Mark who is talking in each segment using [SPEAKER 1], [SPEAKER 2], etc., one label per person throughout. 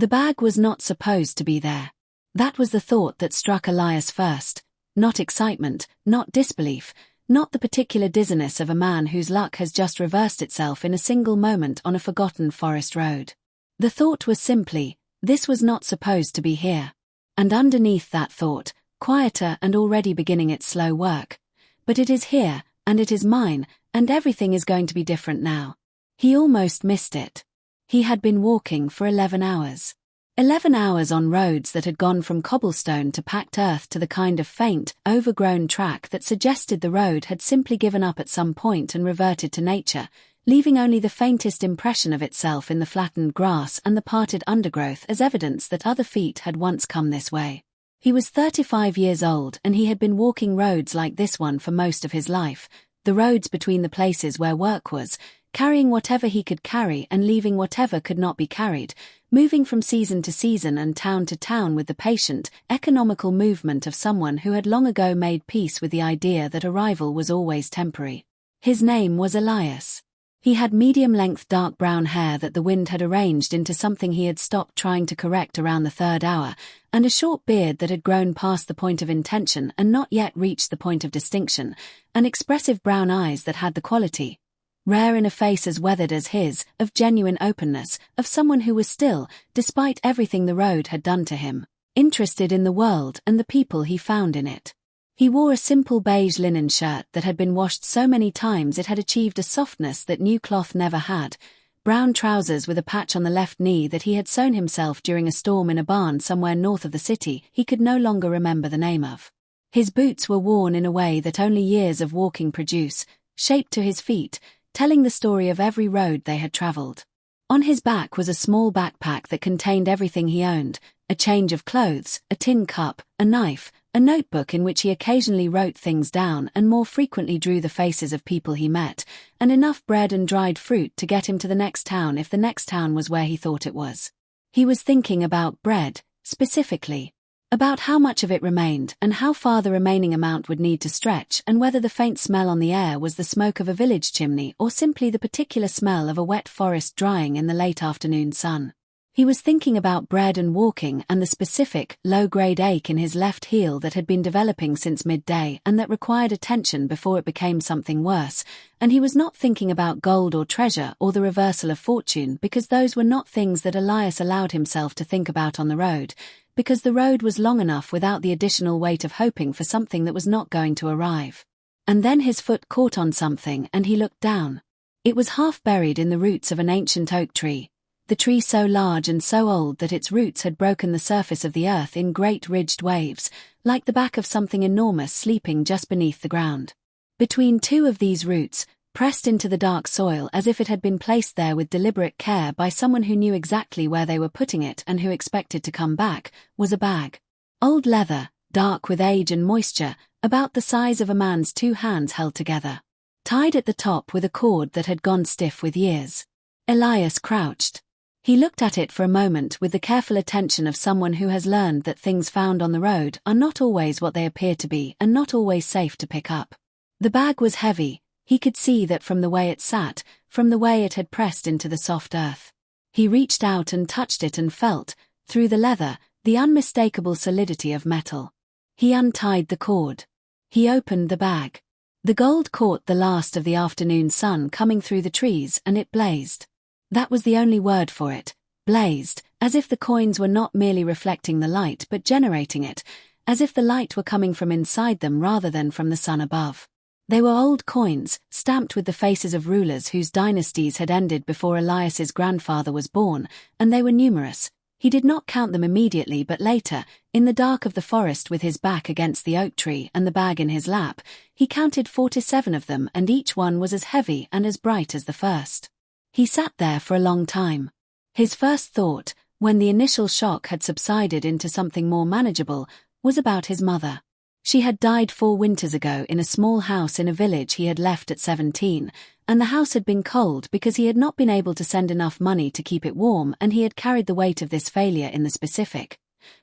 [SPEAKER 1] The bag was not supposed to be there. That was the thought that struck Elias first. Not excitement, not disbelief, not the particular dizziness of a man whose luck has just reversed itself in a single moment on a forgotten forest road. The thought was simply, this was not supposed to be here. And underneath that thought, quieter and already beginning its slow work. But it is here, and it is mine, and everything is going to be different now. He almost missed it. He had been walking for 11 hours. 11 hours on roads that had gone from cobblestone to packed earth to the kind of faint, overgrown track that suggested the road had simply given up at some point and reverted to nature, leaving only the faintest impression of itself in the flattened grass and the parted undergrowth as evidence that other feet had once come this way. He was 35 years old and he had been walking roads like this one for most of his life, the roads between the places where work was, carrying whatever he could carry and leaving whatever could not be carried, moving from season to season and town to town with the patient, economical movement of someone who had long ago made peace with the idea that arrival was always temporary. His name was Elias. He had medium-length dark brown hair that the wind had arranged into something he had stopped trying to correct around the third hour, and a short beard that had grown past the point of intention and not yet reached the point of distinction, and expressive brown eyes that had the quality, rare in a face as weathered as his, of genuine openness, of someone who was still, despite everything the road had done to him, interested in the world and the people he found in it. He wore a simple beige linen shirt that had been washed so many times it had achieved a softness that new cloth never had, brown trousers with a patch on the left knee that he had sewn himself during a storm in a barn somewhere north of the city he could no longer remember the name of. His boots were worn in a way that only years of walking produce, shaped to his feet, telling the story of every road they had traveled. On his back was a small backpack that contained everything he owned, a change of clothes, a tin cup, a knife, a notebook in which he occasionally wrote things down and more frequently drew the faces of people he met, and enough bread and dried fruit to get him to the next town if the next town was where he thought it was. He was thinking about bread, specifically. About how much of it remained and how far the remaining amount would need to stretch and whether the faint smell on the air was the smoke of a village chimney or simply the particular smell of a wet forest drying in the late afternoon sun. He was thinking about bread and walking and the specific, low-grade ache in his left heel that had been developing since midday and that required attention before it became something worse, and he was not thinking about gold or treasure or the reversal of fortune because those were not things that Elias allowed himself to think about on the road, because the road was long enough without the additional weight of hoping for something that was not going to arrive. And then his foot caught on something and he looked down. It was half buried in the roots of an ancient oak tree, the tree so large and so old that its roots had broken the surface of the earth in great ridged waves, like the back of something enormous sleeping just beneath the ground. Between two of these roots, pressed into the dark soil as if it had been placed there with deliberate care by someone who knew exactly where they were putting it and who expected to come back, was a bag. Old leather, dark with age and moisture, about the size of a man's two hands held together. Tied at the top with a cord that had gone stiff with years. Elias crouched. He looked at it for a moment with the careful attention of someone who has learned that things found on the road are not always what they appear to be and not always safe to pick up. The bag was heavy. He could see that from the way it sat, from the way it had pressed into the soft earth. He reached out and touched it and felt, through the leather, the unmistakable solidity of metal. He untied the cord. He opened the bag. The gold caught the last of the afternoon sun coming through the trees and it blazed. That was the only word for it, blazed, as if the coins were not merely reflecting the light but generating it, as if the light were coming from inside them rather than from the sun above. They were old coins, stamped with the faces of rulers whose dynasties had ended before Elias's grandfather was born, and they were numerous. He did not count them immediately but later, in the dark of the forest with his back against the oak tree and the bag in his lap, he counted 47 of them and each one was as heavy and as bright as the first. He sat there for a long time. His first thought, when the initial shock had subsided into something more manageable, was about his mother. She had died 4 winters ago in a small house in a village he had left at 17, and the house had been cold because he had not been able to send enough money to keep it warm and he had carried the weight of this failure in the specific,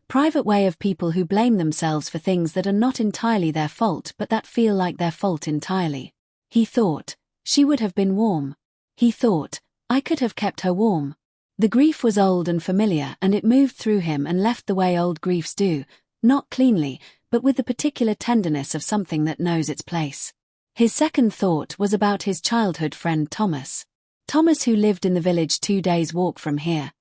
[SPEAKER 1] private way of people who blame themselves for things that are not entirely their fault but that feel like their fault entirely. He thought, she would have been warm. He thought, I could have kept her warm. The grief was old and familiar, and it moved through him and left the way old griefs do, not cleanly, but with the particular tenderness of something that knows its place. His second thought was about his childhood friend Thomas. Thomas, who lived in the village 2 days' walk from here.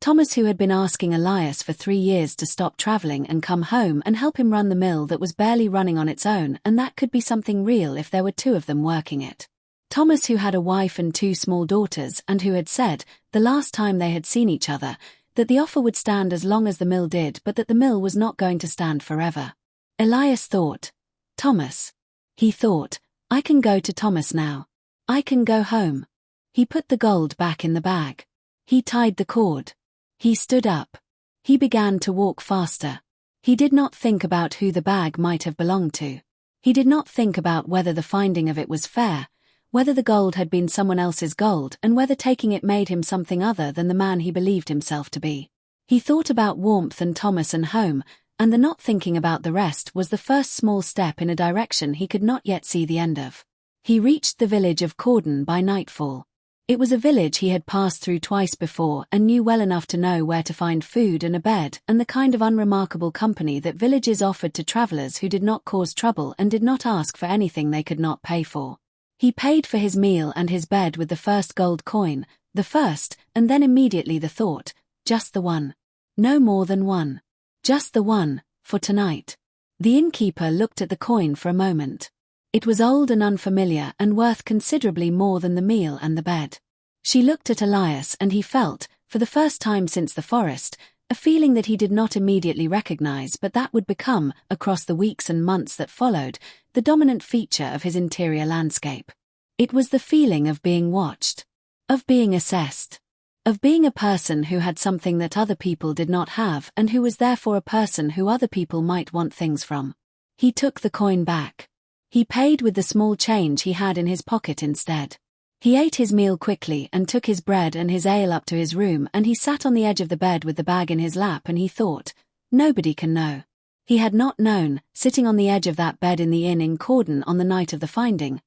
[SPEAKER 1] Thomas, who had been asking Elias for 3 years to stop traveling and come home and help him run the mill that was barely running on its own, and that could be something real if there were 2 of them working it. Thomas, who had a wife and 2 small daughters, and who had said, the last time they had seen each other, that the offer would stand as long as the mill did, but that the mill was not going to stand forever. Elias thought, Thomas. He thought, I can go to Thomas now. I can go home. He put the gold back in the bag. He tied the cord. He stood up. He began to walk faster. He did not think about who the bag might have belonged to. He did not think about whether the finding of it was fair, whether the gold had been someone else's gold, and whether taking it made him something other than the man he believed himself to be. He thought about warmth and Thomas and home, and the not thinking about the rest was the first small step in a direction he could not yet see the end of. He reached the village of Cordon by nightfall. It was a village he had passed through twice before and knew well enough to know where to find food and a bed and the kind of unremarkable company that villages offered to travelers who did not cause trouble and did not ask for anything they could not pay for. He paid for his meal and his bed with the first gold coin, the first, and then immediately the thought, just the one. No more than one. Just the one, for tonight. The innkeeper looked at the coin for a moment. It was old and unfamiliar and worth considerably more than the meal and the bed. She looked at Elias and he felt, for the first time since the forest, a feeling that he did not immediately recognize but that would become, across the weeks and months that followed, the dominant feature of his interior landscape. It was the feeling of being watched, of being assessed, of being a person who had something that other people did not have and who was therefore a person who other people might want things from. He took the coin back. He paid with the small change he had in his pocket instead. He ate his meal quickly and took his bread and his ale up to his room, and he sat on the edge of the bed with the bag in his lap, and he thought, nobody can know. He had not known, sitting on the edge of that bed in the inn in Cordon on the night of the finding,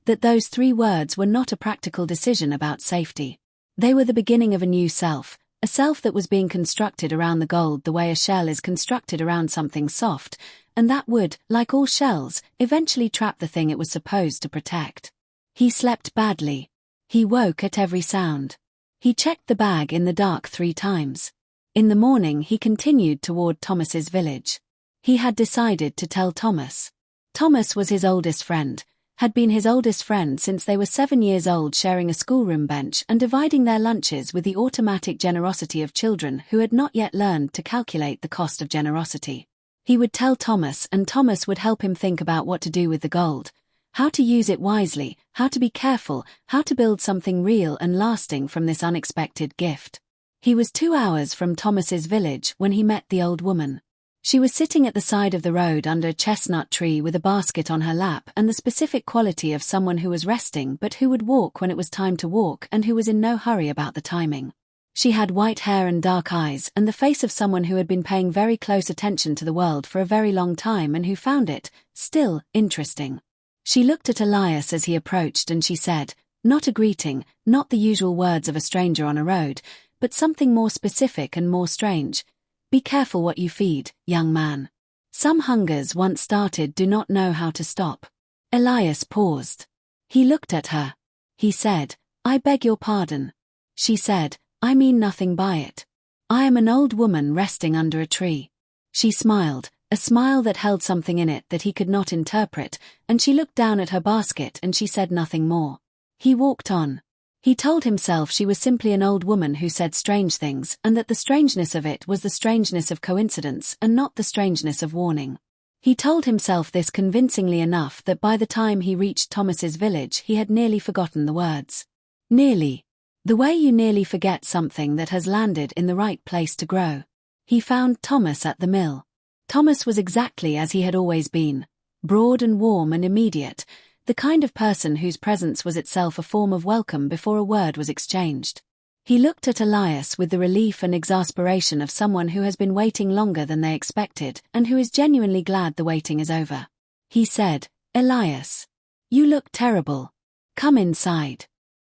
[SPEAKER 1] that those 3 words were not a practical decision about safety. They were the beginning of a new self, a self that was being constructed around the gold the way a shell is constructed around something soft, and that would, like all shells, eventually trap the thing it was supposed to protect. He slept badly. He woke at every sound. He checked the bag in the dark 3 times. In the morning he continued toward Thomas's village. He had decided to tell Thomas. Thomas was his oldest friend, had been his oldest friend since they were 7 years old, sharing a schoolroom bench and dividing their lunches with the automatic generosity of children who had not yet learned to calculate the cost of generosity. He would tell Thomas, and Thomas would help him think about what to do with the gold, how to use it wisely, how to be careful, how to build something real and lasting from this unexpected gift. He was 2 hours from Thomas's village when he met the old woman. She was sitting at the side of the road under a chestnut tree with a basket on her lap, and the specific quality of someone who was resting but who would walk when it was time to walk and who was in no hurry about the timing. She had white hair and dark eyes and the face of someone who had been paying very close attention to the world for a very long time and who found it, still, interesting. She looked at Elias as he approached and she said, not a greeting, not the usual words of a stranger on a road, but something more specific and more strange. Be careful what you feed, young man. Some hungers once started do not know how to stop. Elias paused. He looked at her. He said, I beg your pardon. She said, I mean nothing by it. I am an old woman resting under a tree. She smiled, a smile that held something in it that he could not interpret, and she looked down at her basket and she said nothing more. He walked on. He told himself she was simply an old woman who said strange things, and that the strangeness of it was the strangeness of coincidence and not the strangeness of warning. He told himself this convincingly enough that by the time he reached Thomas's village he had nearly forgotten the words. Nearly. The way you nearly forget something that has landed in the right place to grow. He found Thomas at the mill. Thomas was exactly as he had always been, broad and warm and immediate, the kind of person whose presence was itself a form of welcome before a word was exchanged. He looked at Elias with the relief and exasperation of someone who has been waiting longer than they expected and who is genuinely glad the waiting is over. He said, Elias, you look terrible. Come inside.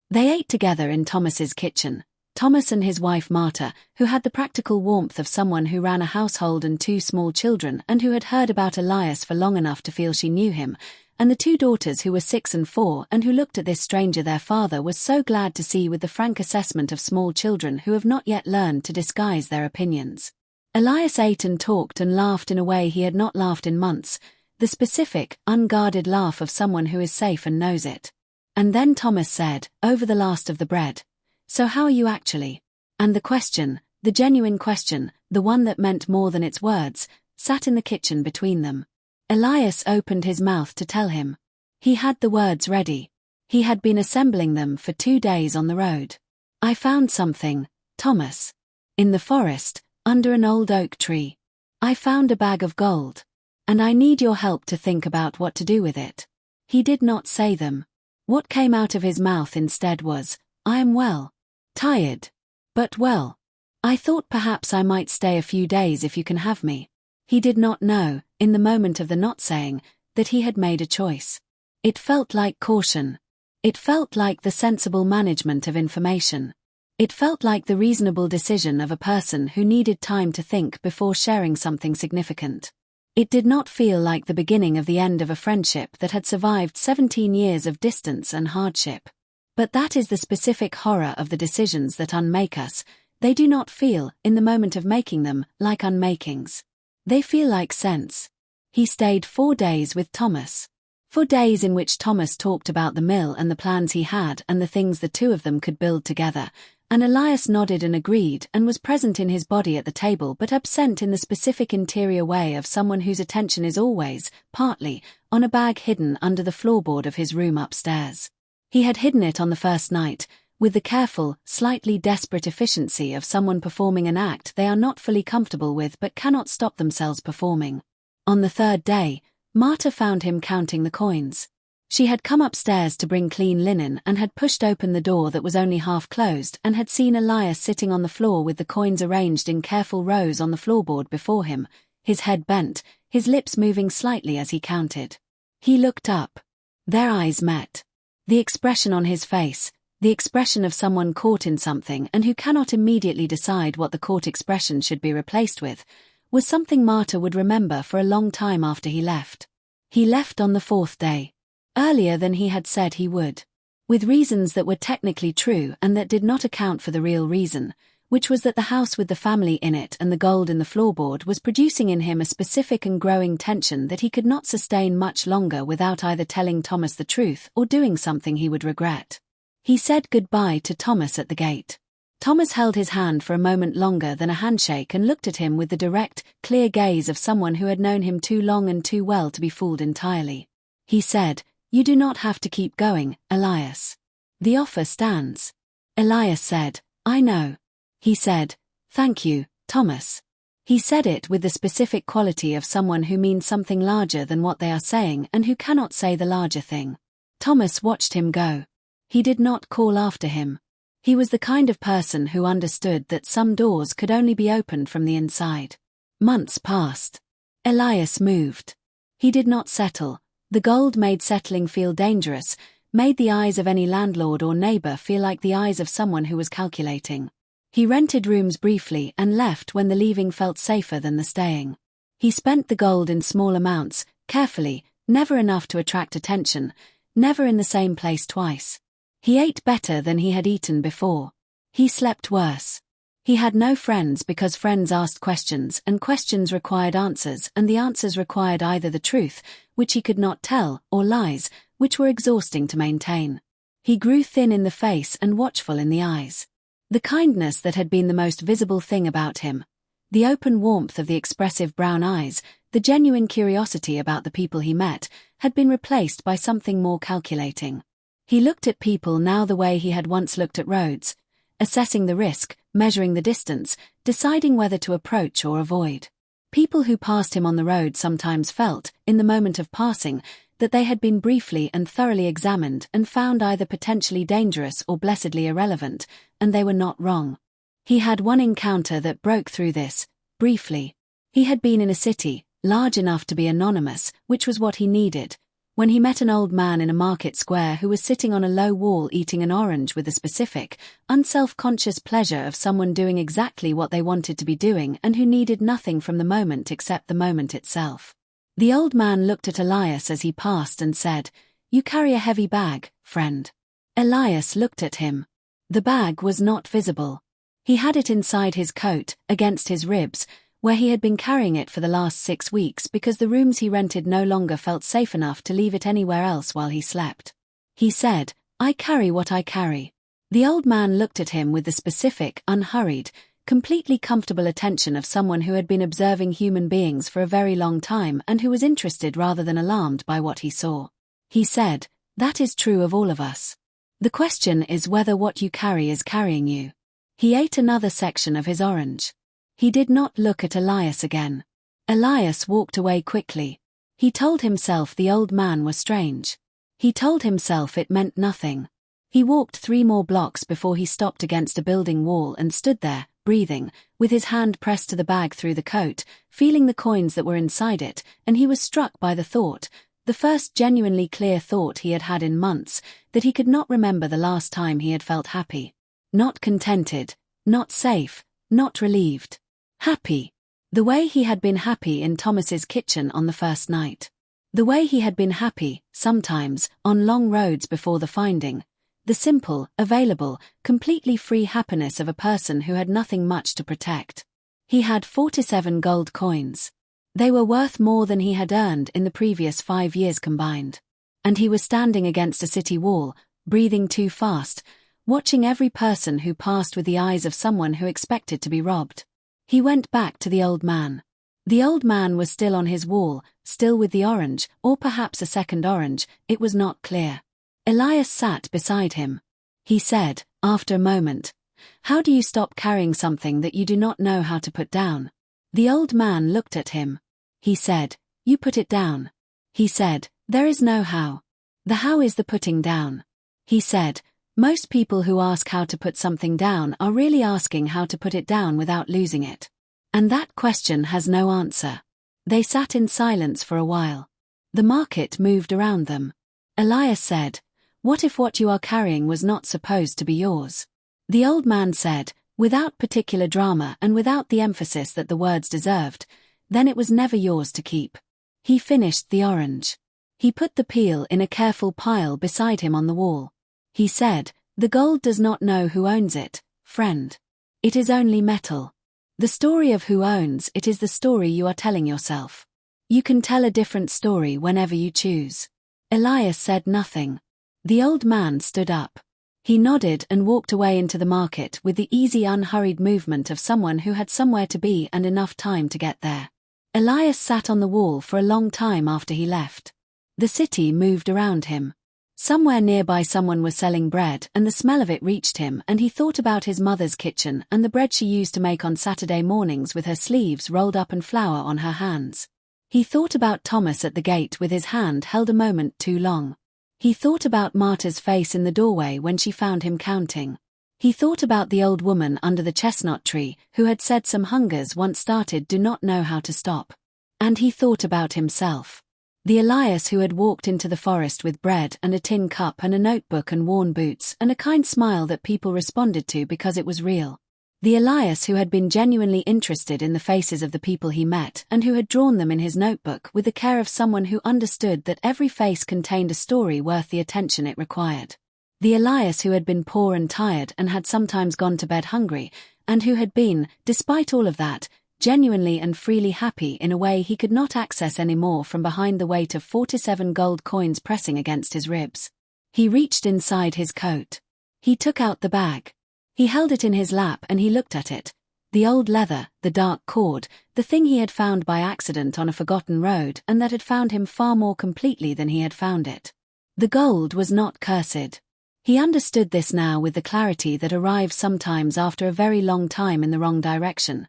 [SPEAKER 1] They ate together in Thomas's kitchen. Thomas and his wife Marta, who had the practical warmth of someone who ran a household and 2 small children and who had heard about Elias for long enough to feel she knew him, and the 2 daughters who were 6 and 4 and who looked at this stranger their father was so glad to see with the frank assessment of small children who have not yet learned to disguise their opinions. Elias ate and talked and laughed in a way he had not laughed in months, the specific, unguarded laugh of someone who is safe and knows it. And then Thomas said, over the last of the bread, "So how are you actually?" And the question, the genuine question, the one that meant more than its words, sat in the kitchen between them. Elias opened his mouth to tell him. He had the words ready. He had been assembling them for 2 days on the road. "I found something, Thomas. In the forest, under an old oak tree. I found a bag of gold. And I need your help to think about what to do with it." He did not say them. What came out of his mouth instead was, "I am well. Tired. But well. I thought perhaps I might stay a few days if you can have me." He did not know, in the moment of the not saying, that he had made a choice. It felt like caution. It felt like the sensible management of information. It felt like the reasonable decision of a person who needed time to think before sharing something significant. It did not feel like the beginning of the end of a friendship that had survived 17 years of distance and hardship. But that is the specific horror of the decisions that unmake us. They do not feel, in the moment of making them, like unmakings. They feel like sense. He stayed 4 days with Thomas. 4 days in which Thomas talked about the mill and the plans he had and the things the 2 of them could build together, and Elias nodded and agreed and was present in his body at the table but absent in the specific interior way of someone whose attention is always, partly, on a bag hidden under the floorboard of his room upstairs. He had hidden it on the first night, with the careful, slightly desperate efficiency of someone performing an act they are not fully comfortable with but cannot stop themselves performing. On the 3rd day, Marta found him counting the coins. She had come upstairs to bring clean linen and had pushed open the door that was only half closed and had seen Elias sitting on the floor with the coins arranged in careful rows on the floorboard before him, his head bent, his lips moving slightly as he counted. He looked up. Their eyes met. The expression on his face, the expression of someone caught in something and who cannot immediately decide what the caught expression should be replaced with, was something Marta would remember for a long time after he left. He left on the 4th day. Earlier than he had said he would. With reasons that were technically true and that did not account for the real reason, which was that the house with the family in it and the gold in the floorboard was producing in him a specific and growing tension that he could not sustain much longer without either telling Thomas the truth or doing something he would regret. He said goodbye to Thomas at the gate. Thomas held his hand for a moment longer than a handshake and looked at him with the direct, clear gaze of someone who had known him too long and too well to be fooled entirely. He said, "You do not have to keep going, Elias. The offer stands." Elias said, "I know." He said, "Thank you, Thomas." He said it with the specific quality of someone who means something larger than what they are saying and who cannot say the larger thing. Thomas watched him go. He did not call after him. He was the kind of person who understood that some doors could only be opened from the inside. Months passed. Elias moved. He did not settle. The gold made settling feel dangerous, made the eyes of any landlord or neighbor feel like the eyes of someone who was calculating. He rented rooms briefly and left when the leaving felt safer than the staying. He spent the gold in small amounts, carefully, never enough to attract attention, never in the same place twice. He ate better than he had eaten before. He slept worse. He had no friends because friends asked questions and questions required answers and the answers required either the truth, which he could not tell, or lies, which were exhausting to maintain. He grew thin in the face and watchful in the eyes. The kindness that had been the most visible thing about him, the open warmth of the expressive brown eyes, the genuine curiosity about the people he met, had been replaced by something more calculating. He looked at people now the way he had once looked at roads, assessing the risk, measuring the distance, deciding whether to approach or avoid. People who passed him on the road sometimes felt, in the moment of passing, that they had been briefly and thoroughly examined and found either potentially dangerous or blessedly irrelevant, and they were not wrong. He had one encounter that broke through this, briefly. He had been in a city, large enough to be anonymous, which was what he needed, When he met an old man in a market square who was sitting on a low wall eating an orange with the specific, unself-conscious pleasure of someone doing exactly what they wanted to be doing and who needed nothing from the moment except the moment itself. The old man looked at Elias as he passed and said, "You carry a heavy bag, friend." Elias looked at him. The bag was not visible. He had it inside his coat, against his ribs, where he had been carrying it for the last 6 weeks because the rooms he rented no longer felt safe enough to leave it anywhere else while he slept. He said, "I carry what I carry." The old man looked at him with the specific, unhurried, completely comfortable attention of someone who had been observing human beings for a very long time and who was interested rather than alarmed by what he saw. He said, "That is true of all of us. The question is whether what you carry is carrying you." He ate another section of his orange. He did not look at Elias again. Elias walked away quickly. He told himself the old man was strange. He told himself it meant nothing. He walked 3 more blocks before he stopped against a building wall and stood there, breathing, with his hand pressed to the bag through the coat, feeling the coins that were inside it, and he was struck by the thought, the first genuinely clear thought he had had in months, that he could not remember the last time he had felt happy. Not contented, not safe, not relieved. Happy. The way he had been happy in Thomas's kitchen on the first night. The way he had been happy, sometimes, on long roads before the finding. The simple, available, completely free happiness of a person who had nothing much to protect. He had 47 gold coins. They were worth more than he had earned in the previous 5 years combined. And he was standing against a city wall, breathing too fast, watching every person who passed with the eyes of someone who expected to be robbed. He went back to the old man. The old man was still on his wall, still with the orange, or perhaps a second orange, it was not clear. Elias sat beside him. He said, after a moment, "How do you stop carrying something that you do not know how to put down?" The old man looked at him. He said, "You put it down." He said, "There is no how. The how is the putting down." He said, "Most people who ask how to put something down are really asking how to put it down without losing it. And that question has no answer." They sat in silence for a while. The market moved around them. Elias said, "What if what you are carrying was not supposed to be yours?" The old man said, without particular drama and without the emphasis that the words deserved, "Then it was never yours to keep." He finished the orange. He put the peel in a careful pile beside him on the wall. He said, "The gold does not know who owns it, friend. It is only metal. The story of who owns it is the story you are telling yourself. You can tell a different story whenever you choose." Elias said nothing. The old man stood up. He nodded and walked away into the market with the easy, unhurried movement of someone who had somewhere to be and enough time to get there. Elias sat on the wall for a long time after he left. The city moved around him. Somewhere nearby someone was selling bread and the smell of it reached him, and he thought about his mother's kitchen and the bread she used to make on Saturday mornings with her sleeves rolled up and flour on her hands. He thought about Thomas at the gate with his hand held a moment too long. He thought about Marta's face in the doorway when she found him counting. He thought about the old woman under the chestnut tree who had said some hungers once started do not know how to stop. And he thought about himself. The Elias who had walked into the forest with bread and a tin cup and a notebook and worn boots and a kind smile that people responded to because it was real. The Elias who had been genuinely interested in the faces of the people he met and who had drawn them in his notebook with the care of someone who understood that every face contained a story worth the attention it required. The Elias who had been poor and tired and had sometimes gone to bed hungry, and who had been, despite all of that, genuinely and freely happy in a way he could not access anymore from behind the weight of 47 gold coins pressing against his ribs. He reached inside his coat. He took out the bag. He held it in his lap and he looked at it. The old leather, the dark cord, the thing he had found by accident on a forgotten road and that had found him far more completely than he had found it. The gold was not cursed. He understood this now with the clarity that arrives sometimes after a very long time in the wrong direction.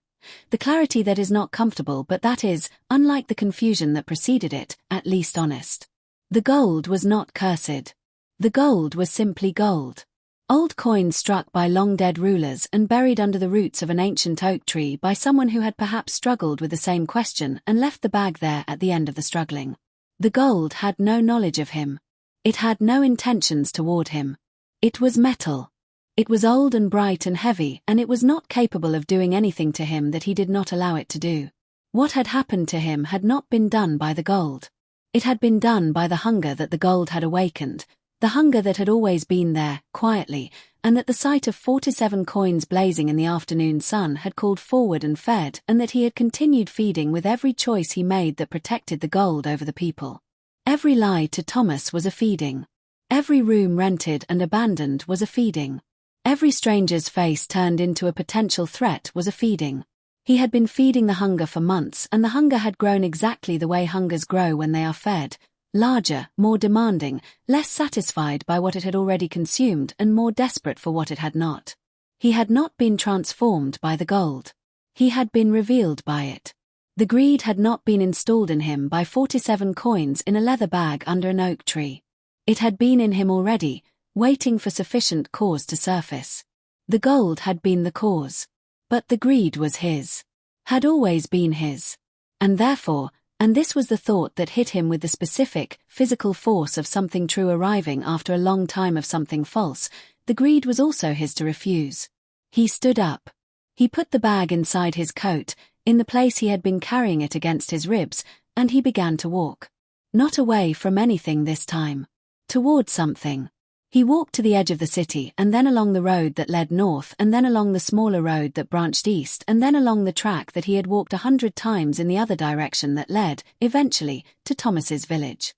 [SPEAKER 1] The clarity that is not comfortable but that is, unlike the confusion that preceded it, at least honest. The gold was not cursed. The gold was simply gold. Old coins struck by long-dead rulers and buried under the roots of an ancient oak tree by someone who had perhaps struggled with the same question and left the bag there at the end of the struggling. The gold had no knowledge of him. It had no intentions toward him. It was metal. It was old and bright and heavy, and it was not capable of doing anything to him that he did not allow it to do. What had happened to him had not been done by the gold. It had been done by the hunger that the gold had awakened, the hunger that had always been there, quietly, and that the sight of 47 coins blazing in the afternoon sun had called forward and fed, and that he had continued feeding with every choice he made that protected the gold over the people. Every lie to Thomas was a feeding. Every room rented and abandoned was a feeding. Every stranger's face turned into a potential threat was a feeding. He had been feeding the hunger for months, and the hunger had grown exactly the way hungers grow when they are fed: larger, more demanding, less satisfied by what it had already consumed, and more desperate for what it had not. He had not been transformed by the gold. He had been revealed by it. The greed had not been installed in him by 47 coins in a leather bag under an oak tree. It had been in him already, waiting for sufficient cause to surface. The gold had been the cause. But the greed was his. Had always been his. And therefore, and this was the thought that hit him with the specific, physical force of something true arriving after a long time of something false, the greed was also his to refuse. He stood up. He put the bag inside his coat, in the place he had been carrying it against his ribs, and he began to walk. Not away from anything this time. Toward something. He walked to the edge of the city, and then along the road that led north, and then along the smaller road that branched east, and then along the track that he had walked 100 times in the other direction that led, eventually, to Thomas's village.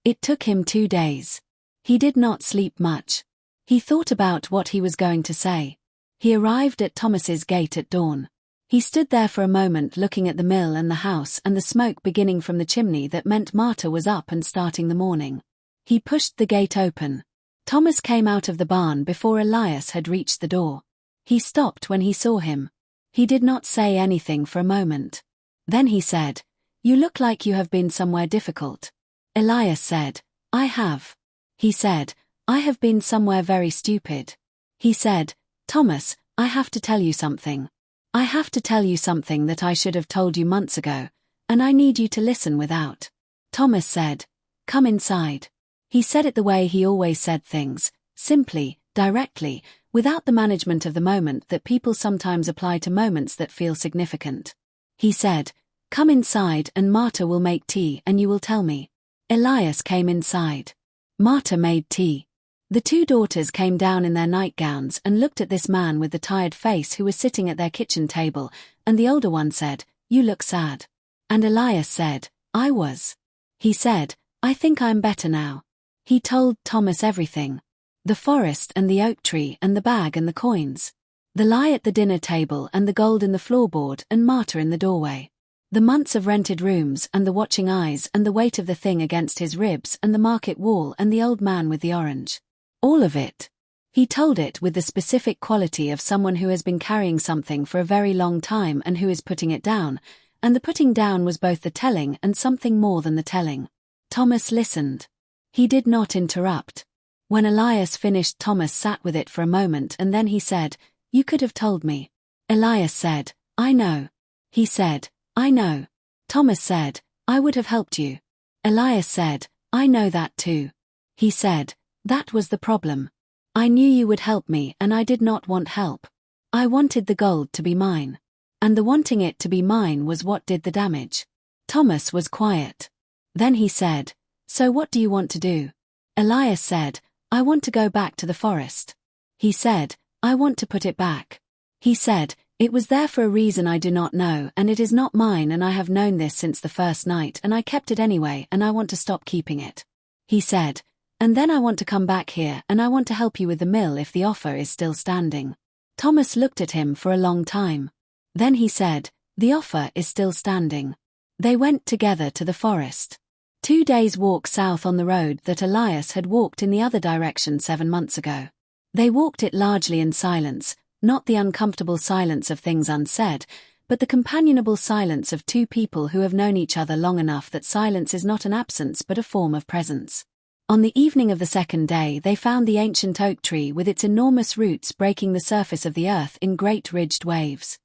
[SPEAKER 1] It took him 2 days. He did not sleep much. He thought about what he was going to say. He arrived at Thomas's gate at dawn. He stood there for a moment looking at the mill and the house and the smoke beginning from the chimney that meant Marta was up and starting the morning. He pushed the gate open. Thomas came out of the barn before Elias had reached the door. He stopped when he saw him. He did not say anything for a moment. Then he said, "You look like you have been somewhere difficult." Elias said, "I have." He said, "I have been somewhere very stupid." He said, "Thomas, I have to tell you something. I have to tell you something that I should have told you months ago, and I need you to listen without." Thomas said, "Come inside." He said it the way he always said things, simply, directly, without the management of the moment that people sometimes apply to moments that feel significant. He said, "Come inside and Marta will make tea and you will tell me." Elias came inside. Marta made tea. The 2 daughters came down in their nightgowns and looked at this man with the tired face who was sitting at their kitchen table, and the older one said, "You look sad." And Elias said, "I was." He said, "I think I'm better now." He told Thomas everything. The forest and the oak tree and the bag and the coins. The lie at the dinner table and the gold in the floorboard and Marta in the doorway. The months of rented rooms and the watching eyes and the weight of the thing against his ribs and the market wall and the old man with the orange. All of it. He told it with the specific quality of someone who has been carrying something for a very long time and who is putting it down, and the putting down was both the telling and something more than the telling. Thomas listened. He did not interrupt. When Elias finished, Thomas sat with it for a moment and then he said, "You could have told me." Elias said, "I know." He said, "I know." Thomas said, "I would have helped you." Elias said, "I know that too." He said, "That was the problem. I knew you would help me and I did not want help. I wanted the gold to be mine. And the wanting it to be mine was what did the damage." Thomas was quiet. Then he said, "So what do you want to do?" Elias said, "I want to go back to the forest." He said, "I want to put it back." He said, "It was there for a reason I do not know and it is not mine and I have known this since the first night and I kept it anyway and I want to stop keeping it." He said, "And then I want to come back here and I want to help you with the mill if the offer is still standing." Thomas looked at him for a long time. Then he said, "The offer is still standing." They went together to the forest. 2 days' walk south on the road that Elias had walked in the other direction 7 months ago. They walked it largely in silence, not the uncomfortable silence of things unsaid, but the companionable silence of 2 people who have known each other long enough that silence is not an absence but a form of presence. On the evening of the 2nd day they found the ancient oak tree with its enormous roots breaking the surface of the earth in great ridged waves.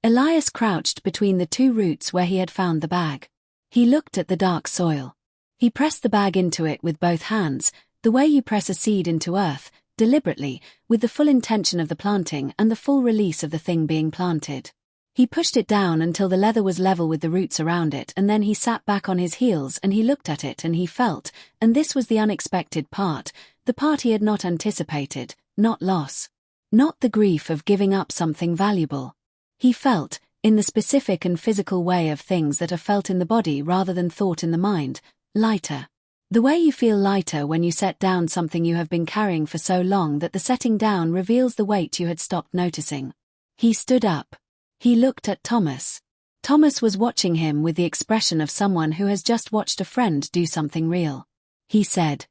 [SPEAKER 1] Elias crouched between the 2 roots where he had found the bag. He looked at the dark soil. He pressed the bag into it with both hands, the way you press a seed into earth, deliberately, with the full intention of the planting and the full release of the thing being planted. He pushed it down until the leather was level with the roots around it, and then he sat back on his heels and he looked at it and he felt, and this was the unexpected part, the part he had not anticipated, not loss. Not the grief of giving up something valuable. He felt, in the specific and physical way of things that are felt in the body rather than thought in the mind, lighter. The way you feel lighter when you set down something you have been carrying for so long that the setting down reveals the weight you had stopped noticing. He stood up. He looked at Thomas. Thomas was watching him with the expression of someone who has just watched a friend do something real. He said,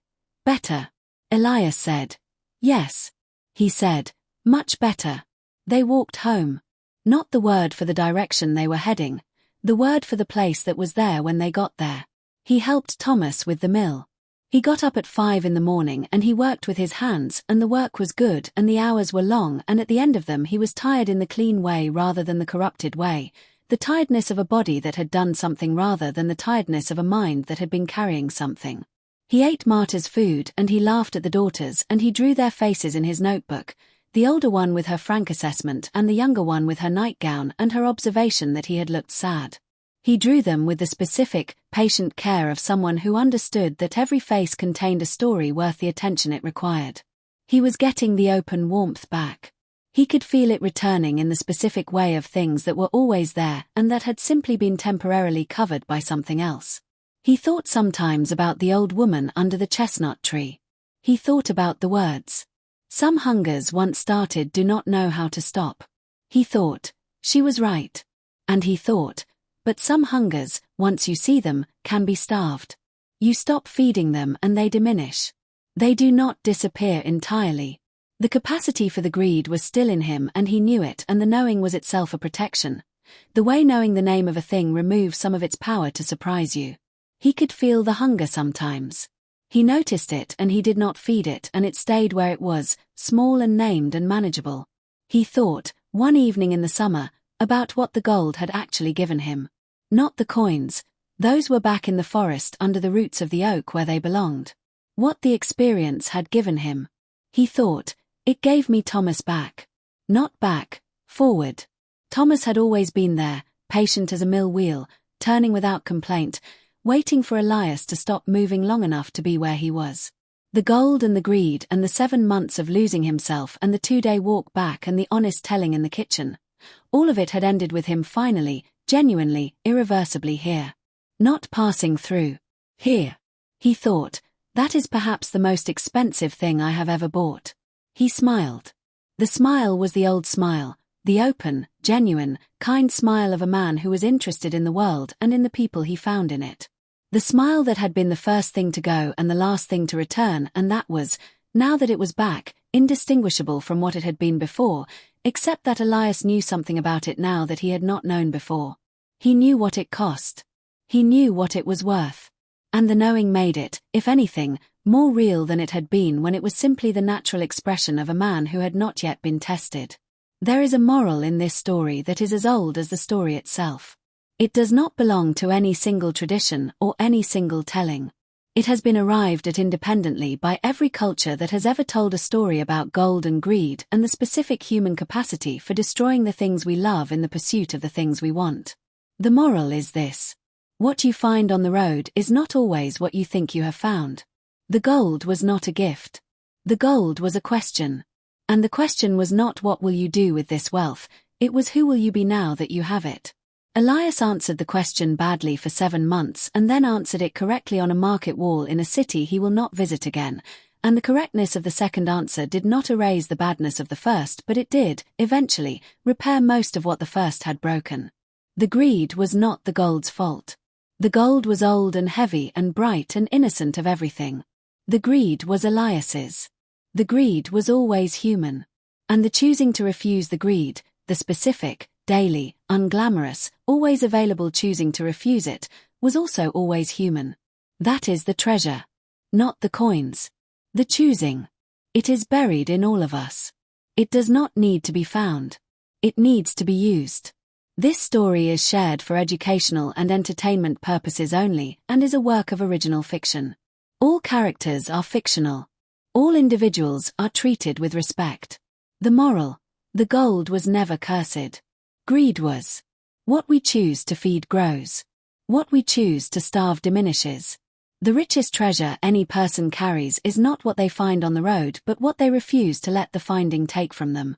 [SPEAKER 1] "Better." Elias said, "Yes." He said, "Much better." They walked home. Not the word for the direction they were heading, the word for the place that was there when they got there. He helped Thomas with the mill. He got up at 5 in the morning and he worked with his hands, and the work was good and the hours were long, and at the end of them he was tired in the clean way rather than the corrupted way, the tiredness of a body that had done something rather than the tiredness of a mind that had been carrying something. He ate Marta's food and he laughed at the daughters and he drew their faces in his notebook, the older one with her frank assessment and the younger one with her nightgown and her observation that he had looked sad. He drew them with the specific, patient care of someone who understood that every face contained a story worth the attention it required. He was getting the open warmth back. He could feel it returning in the specific way of things that were always there and that had simply been temporarily covered by something else. He thought sometimes about the old woman under the chestnut tree. He thought about the words. Some hungers once started do not know how to stop. He thought, she was right. And he thought, but some hungers, once you see them, can be starved. You stop feeding them and they diminish. They do not disappear entirely. The capacity for the greed was still in him and he knew it, and the knowing was itself a protection. The way knowing the name of a thing removes some of its power to surprise you. He could feel the hunger sometimes. He noticed it and he did not feed it, and it stayed where it was, small and named and manageable. He thought, one evening in the summer, about what the gold had actually given him. Not the coins, those were back in the forest under the roots of the oak where they belonged. What the experience had given him. He thought, it gave me Thomas back. Not back, forward. Thomas had always been there, patient as a mill wheel, turning without complaint, waiting for Elias to stop moving long enough to be where he was. The gold and the greed and the 7 months of losing himself and the 2-day walk back and the honest telling in the kitchen. All of it had ended with him finally, genuinely, irreversibly here. Not passing through. Here. He thought, that is perhaps the most expensive thing I have ever bought. He smiled. The smile was the old smile, the open, genuine, kind smile of a man who was interested in the world and in the people he found in it. The smile that had been the first thing to go and the last thing to return, and that was, now that it was back, indistinguishable from what it had been before, except that Elias knew something about it now that he had not known before. He knew what it cost. He knew what it was worth. And the knowing made it, if anything, more real than it had been when it was simply the natural expression of a man who had not yet been tested. There is a moral in this story that is as old as the story itself. It does not belong to any single tradition or any single telling. It has been arrived at independently by every culture that has ever told a story about gold and greed and the specific human capacity for destroying the things we love in the pursuit of the things we want. The moral is this. What you find on the road is not always what you think you have found. The gold was not a gift. The gold was a question. And the question was not what will you do with this wealth, it was who will you be now that you have it. Elias answered the question badly for 7 months and then answered it correctly on a market wall in a city he will not visit again, and the correctness of the second answer did not erase the badness of the first, but it did, eventually, repair most of what the first had broken. The greed was not the gold's fault. The gold was old and heavy and bright and innocent of everything. The greed was Elias's. The greed was always human. And the choosing to refuse the greed, the specific, daily, unglamorous, always available choosing to refuse it, was also always human. That is the treasure. Not the coins. The choosing. It is buried in all of us. It does not need to be found. It needs to be used. This story is shared for educational and entertainment purposes only and is a work of original fiction. All characters are fictional. All individuals are treated with respect. The moral: the gold was never cursed. Greed was. What we choose to feed grows. What we choose to starve diminishes. The richest treasure any person carries is not what they find on the road but what they refuse to let the finding take from them.